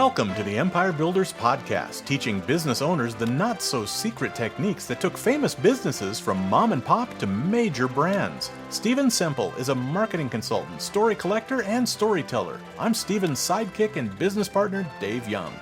Welcome to the Empire Builders Podcast, teaching business owners the not-so-secret techniques that took famous businesses from mom and pop to major brands. Stephen Semple is a marketing consultant, story collector, and storyteller. I'm Stephen's sidekick and business partner, Dave Young.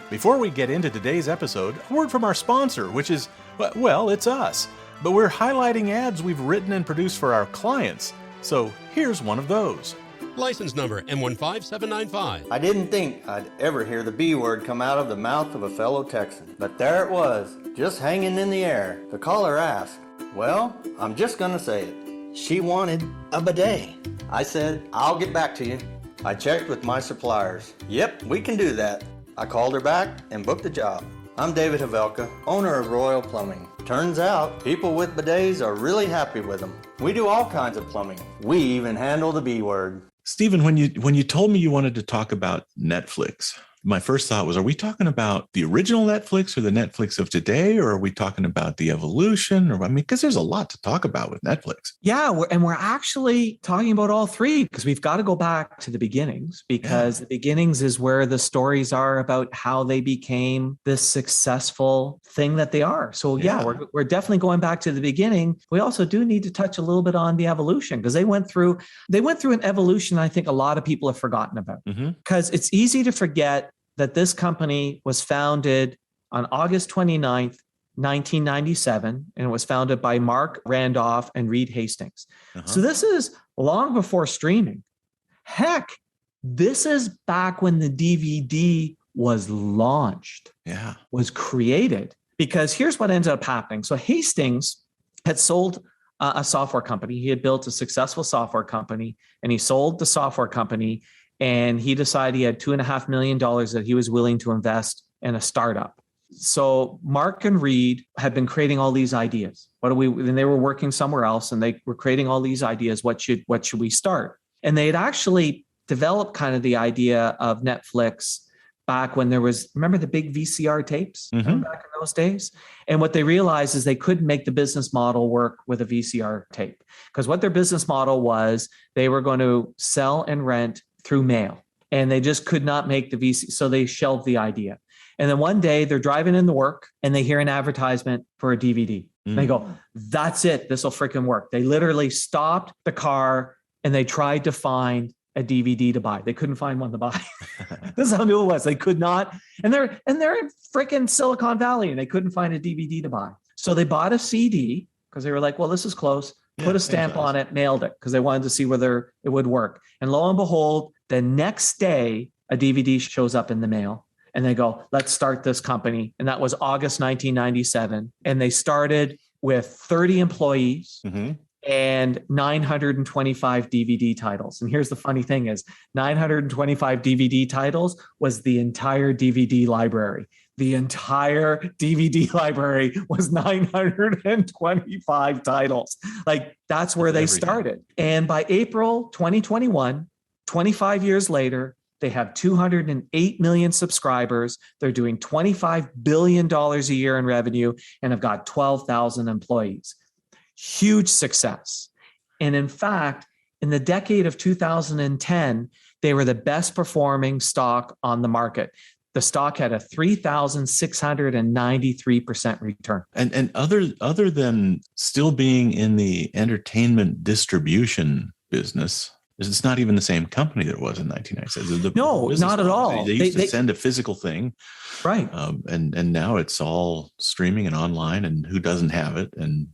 Before we get into today's episode, a word from our sponsor, which is, well, it's us. But we're highlighting ads we've written and produced for our clients. So here's one of those. License number M15795. I didn't think I'd ever hear the B word come out of the mouth of a fellow Texan. But there it was, just hanging in the air. The caller asked, well, I'm just gonna say it. She wanted a bidet. I said, I'll get back to you. I checked with my suppliers. Yep, we can do that. I called her back and booked the job. I'm David Havelka, owner of Royal Plumbing. Turns out, people with bidets are really happy with them. We do all kinds of plumbing. We even handle the B word. Stephen, when you told me you wanted to talk about Netflix, my first thought was, are we talking about the original Netflix or the Netflix of today? Or are we talking about the evolution? Or, because there's a lot to talk about with Netflix. Yeah. We're actually talking about all three because we've got to go back to the beginnings because the beginnings is where the stories are about how they became this successful thing that they are. So we're definitely going back to the beginning. We also do need to touch a little bit on the evolution because they went through an evolution I think a lot of people have forgotten about because it's easy to forget that this company was founded on August 29th, 1997, and it was founded by Mark Randolph and Reed Hastings. So this is long before streaming. Heck, this is back when the DVD was launched, was created. Because here's what ended up happening. So Hastings had sold a software company. He had built a successful software company, and he sold the software company. And he decided he had $2.5 million that he was willing to invest in a startup. So Mark and Reed had been creating all these ideas. And they were working somewhere else and they were creating all these ideas. What should we start? And they had actually developed kind of the idea of Netflix back when there was, remember the big VCR tapes back in those days? And what they realized is they couldn't make the business model work with a VCR tape because what their business model was, they were going to sell and rent through mail, and they just could not make the VC. So they shelved the idea. And then one day they're driving into work and they hear an advertisement for a DVD. And they go, that's it. This will freaking work. They literally stopped the car and they tried to find a DVD to buy. They couldn't find one to buy. This is how new it was. They could not. And they're in freaking Silicon Valley and they couldn't find a DVD to buy. So they bought a CD because they were like, well, this is close. Put a stamp on it, mailed it because they wanted to see whether it would work. And lo and behold, the next day, a DVD shows up in the mail and they go, let's start this company. And that was August 1997. And they started with 30 employees and 925 DVD titles. And here's the funny thing is 925 DVD titles was the entire DVD library. The entire DVD library was 925 titles. Like that's where they started. And by April 2021, 25 years later, they have 208 million subscribers. They're doing $25 billion a year in revenue and have got 12,000 employees. Huge success. And in fact, in the decade of 2010, they were the best performing stock on the market. The stock had a 3,693% return. And other than still being in the entertainment distribution business, it's not even the same company that it was in 1997. No, not at all. They used to send a physical thing. Right. And now it's all streaming and online, and who doesn't have it? And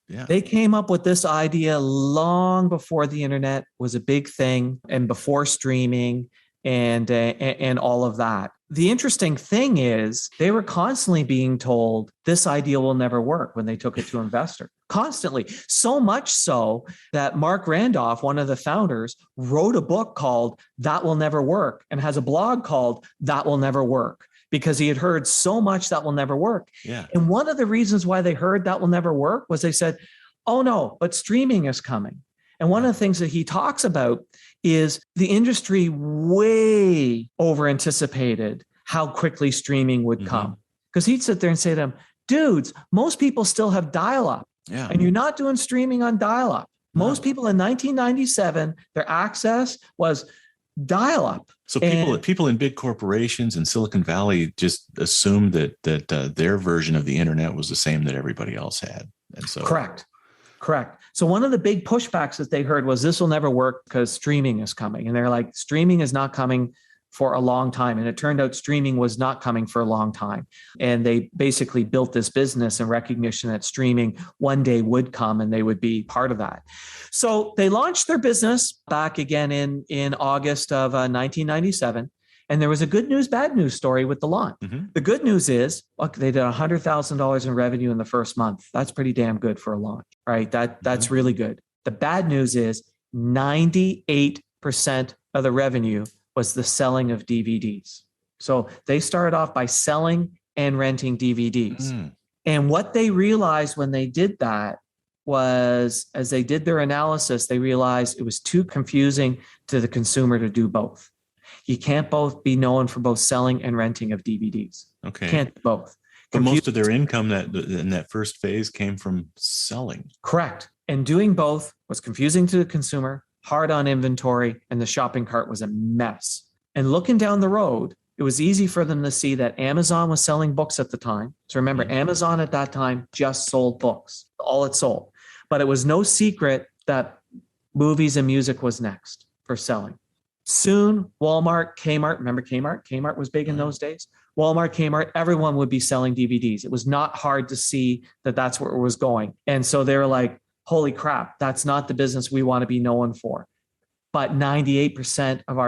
they came up with this idea long before the internet was a big thing and before streaming and all of that. The interesting thing is they were constantly being told this idea will never work when they took it to investor. Constantly. So much so that Mark Randolph, one of the founders, wrote a book called That Will Never Work and has a blog called That Will Never Work because he had heard so much that will never work. Yeah. And one of the reasons why they heard that will never work was they said, oh no, but streaming is coming. And one of the things that he talks about is the industry way over anticipated how quickly streaming would come. Because he'd sit there and say to them, dudes, most people still have dial-up. And you're not doing streaming on dial-up. Most people in 1997, their access was dial up. So people in big corporations in Silicon Valley just assumed that their version of the internet was the same that everybody else had. And so Correct. So one of the big pushbacks that they heard was, this will never work because streaming is coming. And they're like, streaming is not coming for a long time. And it turned out streaming was not coming for a long time. And they basically built this business in recognition that streaming one day would come and they would be part of that. So they launched their business back again in August of 1997. And there was a good news, bad news story with the launch. Mm-hmm. The good news is, look, they did $100,000 in revenue in the first month. That's pretty damn good for a launch, right? That's really good. The bad news is 98% of the revenue was the selling of DVDs. So they started off by selling and renting DVDs. Mm. And what they realized when they did that was, as they did their analysis, they realized it was too confusing to the consumer to do both. You can't both be known for both selling and renting of DVDs. Okay. Can't do both. But most of their income in that first phase came from selling. Correct. And doing both was confusing to the consumer, hard on inventory, and the shopping cart was a mess. And looking down the road, it was easy for them to see that Amazon was selling books at the time. So remember, Amazon at that time just sold books, all it sold. But it was no secret that movies and music was next for selling. Soon, Walmart, Kmart, remember Kmart? Kmart was big in those days. Walmart, Kmart, everyone would be selling DVDs. It was not hard to see that that's where it was going. And so they were like, holy crap, that's not the business we want to be known for. But 98% of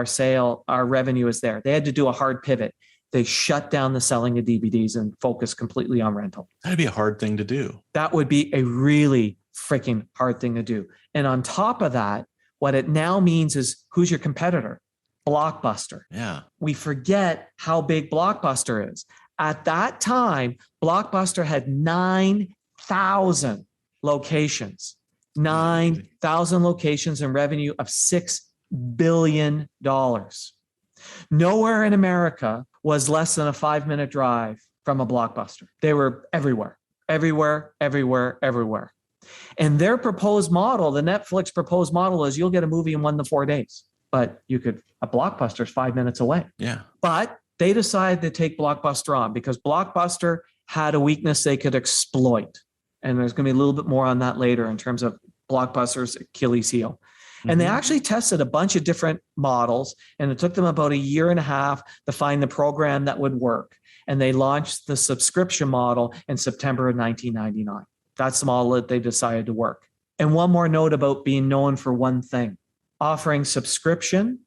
our revenue is there. They had to do a hard pivot. They shut down the selling of DVDs and focus completely on rental. That'd be a hard thing to do. That would be a really freaking hard thing to do. And on top of that, what it now means is, who's your competitor? Blockbuster. Yeah. We forget how big Blockbuster is. At that time, Blockbuster had 9,000 locations, 9,000 locations and revenue of $6 billion. Nowhere in America was less than a 5-minute drive from a Blockbuster. They were everywhere. And their proposed model, the Netflix proposed model, is you'll get a movie in 1 to 4 days, but a Blockbuster's 5 minutes away. Yeah. But they decided to take Blockbuster on because Blockbuster had a weakness they could exploit. And there's going to be a little bit more on that later in terms of Blockbuster's Achilles heel. Mm-hmm. And they actually tested a bunch of different models, and it took them about a year and a half to find the program that would work. And they launched the subscription model in September of 1999. That's the model that they decided to work. And one more note about being known for one thing. Offering subscription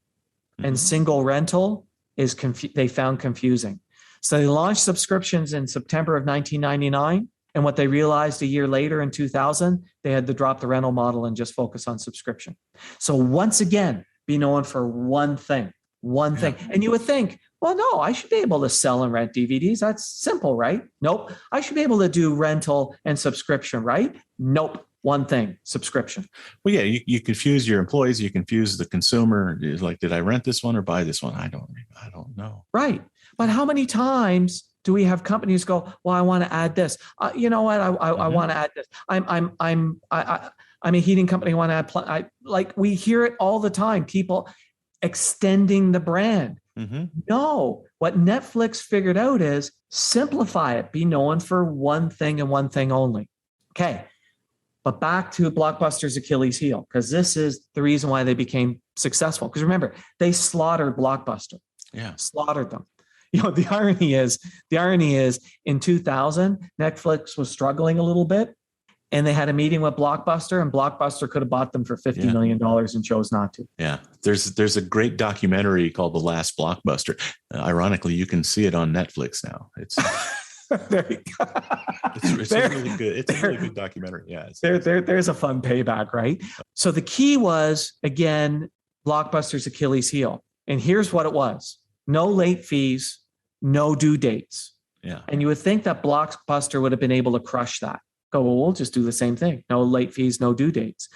and single rental they found confusing. So they launched subscriptions in September of 1999. And what they realized a year later in 2000, they had to drop the rental model and just focus on subscription. So once again, be known for one thing. And you would think, well, no, I should be able to sell and rent DVDs. That's simple, right? Nope. I should be able to do rental and subscription, right? Nope. One thing, subscription. Well, yeah, you confuse your employees, you confuse the consumer. It's like, did I rent this one or buy this one? I don't know. Right. But how many times do we have companies go, well, I want to add this. You know what? I want to add this. I'm a heating company. I want to add. Like we hear it all the time. People extending the brand. Mm-hmm. No, what Netflix figured out is simplify it. Be known for one thing and one thing only. Okay. But back to Blockbuster's Achilles heel, because this is the reason why they became successful. Because remember, they slaughtered Blockbuster. Yeah. Slaughtered them. You know, the irony is in 2000, Netflix was struggling a little bit, and they had a meeting with Blockbuster, and Blockbuster could have bought them for $50 million and chose not to. Yeah. There's a great documentary called The Last Blockbuster. Ironically, you can see it on Netflix now. It's there you go. It's a really good. It's a really good documentary. Yeah. There's a fun payback, right? So the key was, again, Blockbuster's Achilles heel. And here's what it was. No late fees, no due dates. Yeah. And you would think that Blockbuster would have been able to crush that. Go, well, we'll just do the same thing. No late fees, no due dates.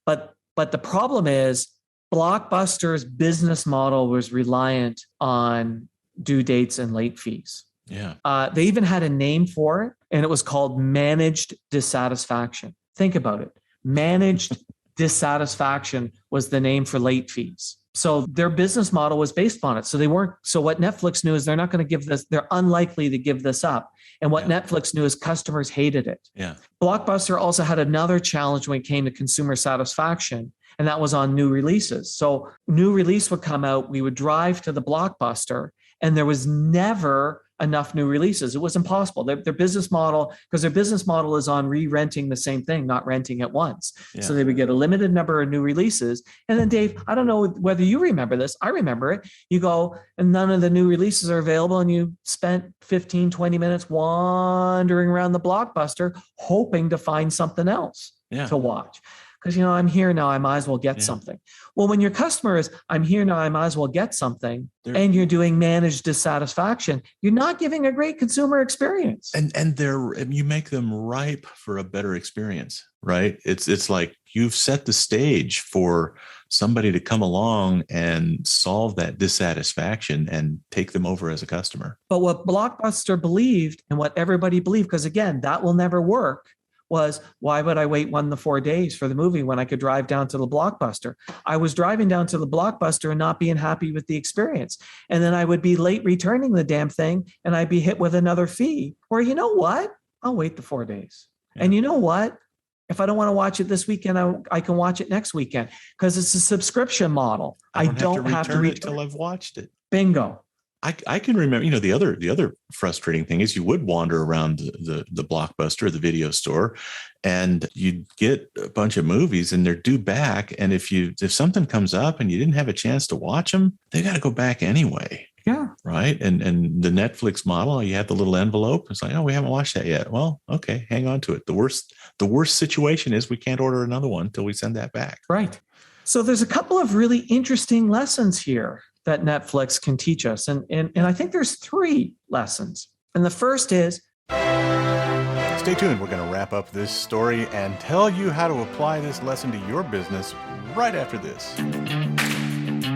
But the problem is Blockbuster's business model was reliant on due dates and late fees. Yeah. They even had a name for it, and it was called managed dissatisfaction. Think about it. Managed dissatisfaction was the name for late fees. So their business model was based on it. So what Netflix knew is they're not going to give this, they're unlikely to give this up. And what Netflix knew is customers hated it. Yeah. Blockbuster also had another challenge when it came to consumer satisfaction, and that was on new releases. So new release would come out, we would drive to the Blockbuster, and there was never enough new releases. It was impossible. Their business model, because their business model is on re-renting the same thing, not renting at once. Yeah. So they would get a limited number of new releases. And then Dave, I don't know whether you remember this. I remember it. You go and none of the new releases are available, and you spent 15, 20 minutes wandering around the Blockbuster hoping to find something else to watch. Because, I'm here now, I might as well get something. Well, when your customer is, I'm here now, I might as well get something, and you're doing managed dissatisfaction, you're not giving a great consumer experience. And you make them ripe for a better experience, right? It's like you've set the stage for somebody to come along and solve that dissatisfaction and take them over as a customer. But what Blockbuster believed, and what everybody believed, because again, that will never work, was why would I wait 1 to 4 days for the movie when I could drive down to the Blockbuster? I was driving down to the Blockbuster and not being happy with the experience. And then I would be late returning the damn thing, and I'd be hit with another fee. Or you know what? I'll wait the 4 days. Yeah. And you know what? If I don't want to watch it this weekend, I can watch it next weekend, because it's a subscription model. I don't have to return it till I've watched it. Bingo. I can remember, the other frustrating thing is you would wander around the Blockbuster, the video store, and you'd get a bunch of movies and they're due back. And if something comes up and you didn't have a chance to watch them, they got to go back anyway. Yeah. Right. And the Netflix model, you have the little envelope. It's like, oh, we haven't watched that yet. Well, okay, hang on to it. The worst situation is we can't order another one until we send that back. Right. So there's a couple of really interesting lessons here that Netflix can teach us. And I think there's 3 lessons. And the first is... Stay tuned. We're going to wrap up this story and tell you how to apply this lesson to your business right after this.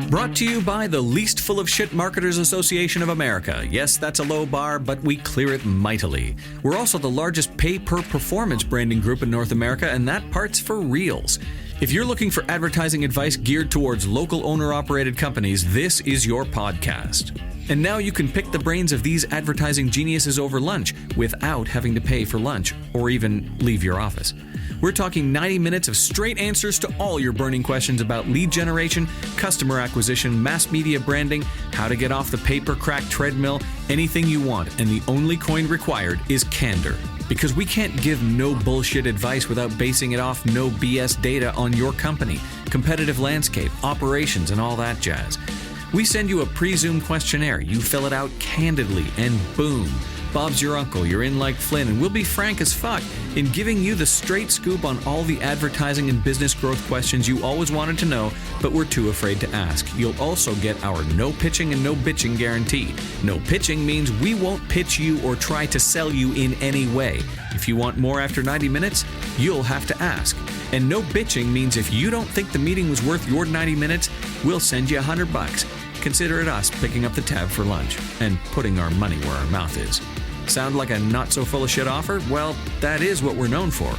Brought to you by the Least Full of Shit Marketers Association of America. Yes, that's a low bar, but we clear it mightily. We're also the largest pay-per-performance branding group in North America, and that part's for reals. If you're looking for advertising advice geared towards local owner-operated companies, this is your podcast. And now you can pick the brains of these advertising geniuses over lunch without having to pay for lunch or even leave your office. We're talking 90 minutes of straight answers to all your burning questions about lead generation, customer acquisition, mass media branding, how to get off the paper-crack treadmill, anything you want, and the only coin required is candor. Because we can't give no bullshit advice without basing it off no BS data on your company, competitive landscape, operations, and all that jazz. We send you a pre-Zoom questionnaire, you fill it out candidly, and boom, Bob's your uncle, you're in like Flynn, and we'll be frank as fuck in giving you the straight scoop on all the advertising and business growth questions you always wanted to know, but were too afraid to ask. You'll also get our no pitching and no bitching guarantee. No pitching means we won't pitch you or try to sell you in any way. If you want more after 90 minutes, you'll have to ask. And no bitching means if you don't think the meeting was worth your 90 minutes, we'll send you $100. Consider it us picking up the tab for lunch and putting our money where our mouth is. Sound like a not-so-full-of-shit offer? Well, that is what we're known for.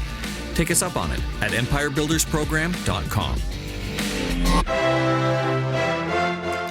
Take us up on it at empirebuildersprogram.com.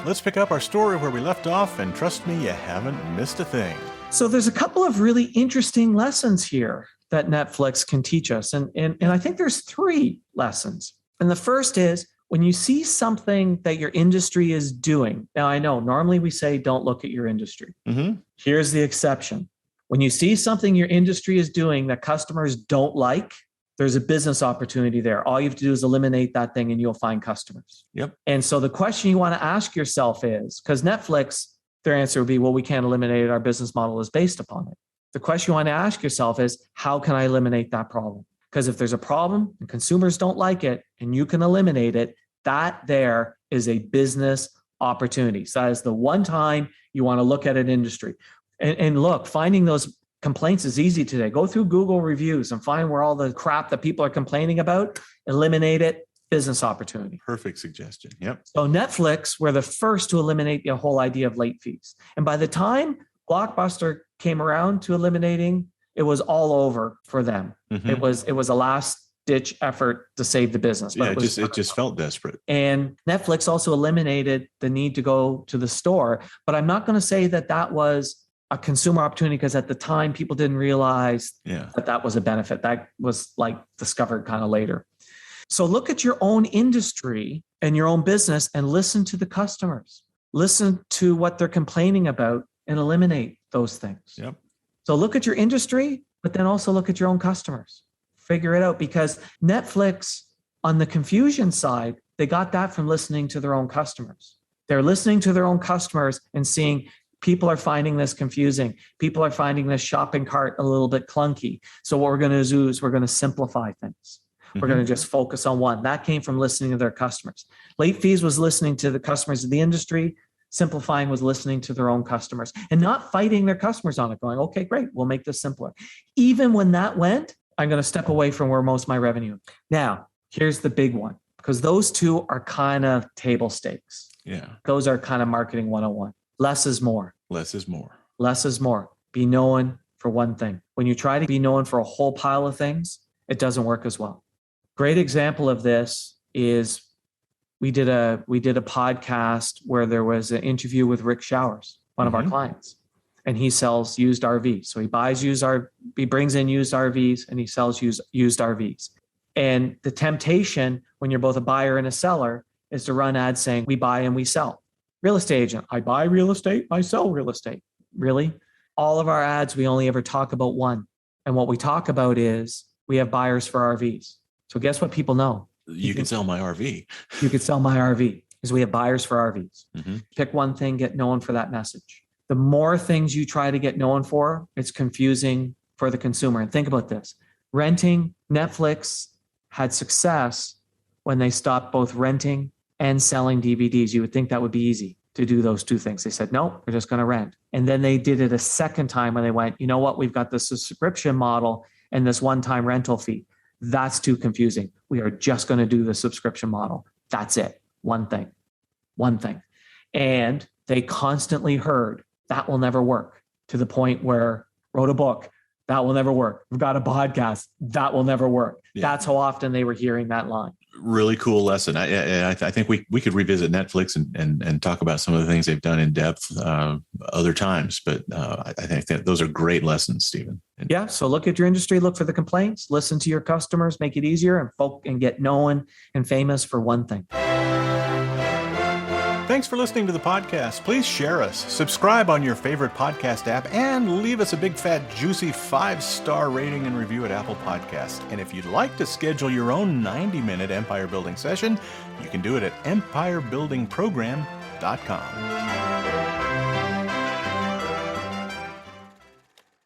Let's pick up our story where we left off, and trust me, you haven't missed a thing. So there's a couple of really interesting lessons here that Netflix can teach us. And I think there's 3 lessons. And the first is, when you see something that your industry is doing, now I know normally we say don't look at your industry. Mm-hmm. Here's the exception. When you see something your industry is doing that customers don't like, there's a business opportunity there. All you have to do is eliminate that thing and you'll find customers. Yep. And so the question you want to ask yourself is, because Netflix, their answer would be, well, we can't eliminate it. Our business model is based upon it. The question you want to ask yourself is, how can I eliminate that problem? Because if there's a problem and consumers don't like it and you can eliminate it, that there is a business opportunity. So that is the one time you want to look at an industry. And look, finding those complaints is easy today. Go through Google reviews and find where all the crap that people are complaining about, eliminate it, business opportunity. Perfect suggestion. Yep. So Netflix were the first to eliminate the whole idea of late fees. And by the time Blockbuster came around to eliminating, it was all over for them. Mm-hmm. It was a last ditch effort to save the business. But it just felt desperate. And Netflix also eliminated the need to go to the store. But I'm not going to say that that was a consumer opportunity, because at the time people didn't realize that that was a benefit. That was like discovered kind of later. So look at your own industry and your own business and listen to the customers. Listen to what they're complaining about and eliminate those things. Yep. So look at your industry, but then also look at your own customers. Figure it out, because Netflix, on the confusion side, they got that from listening to their own customers. They're listening to their own customers and seeing people are finding this confusing. People are finding this shopping cart a little bit clunky. So what we're going to do is we're going to simplify things. We're going to just focus on one. That came from listening to their customers. Late fees was listening to the customers of the industry. Simplifying was listening to their own customers and not fighting their customers on it, going, okay, great, we'll make this simpler. Even when that went, I'm going to step away from where most of my revenue. Now, here's the big one, because those two are kind of table stakes. Yeah. Those are kind of marketing 101. Less is more. Less is more. Less is more. Be known for one thing. When you try to be known for a whole pile of things, it doesn't work as well. Great example of this is we did a podcast where there was an interview with Rick Showers, one of our clients, and he sells used RVs. So he brings in used RVs and he sells used RVs. And the temptation when you're both a buyer and a seller is to run ads saying, we buy and we sell. Real estate agent, I buy real estate, I sell real estate. Really? All of our ads, we only ever talk about one. And what we talk about is we have buyers for RVs. So guess what people know? You can sell my RV. You could sell my RV, because we have buyers for RVs. Pick one thing, get known for that message. The more things you try to get known for, it's confusing for the consumer. And think about this. Renting, Netflix had success when they stopped both renting and selling DVDs. You would think that would be easy to do those two things. They said, no, we're just going to rent. And then they did it a second time when they went, you know what? We've got this subscription model and this one-time rental fee. That's too confusing. We are just going to do the subscription model. That's it. One thing. And they constantly heard that will never work, to the point where wrote a book. That will never work. We've got a podcast. That will never work. Yeah. That's how often they were hearing that line. Really cool lesson. I think we could revisit Netflix and talk about some of the things they've done in depth other times. But I think that those are great lessons, Stephen. Yeah. So look at your industry, look for the complaints, listen to your customers, make it easier, and get known and famous for one thing. Thanks for listening to the podcast. Please share us, subscribe on your favorite podcast app, and leave us a big, fat, juicy 5-star rating and review at Apple Podcasts. And if you'd like to schedule your own 90-minute empire building session, you can do it at empirebuildingprogram.com.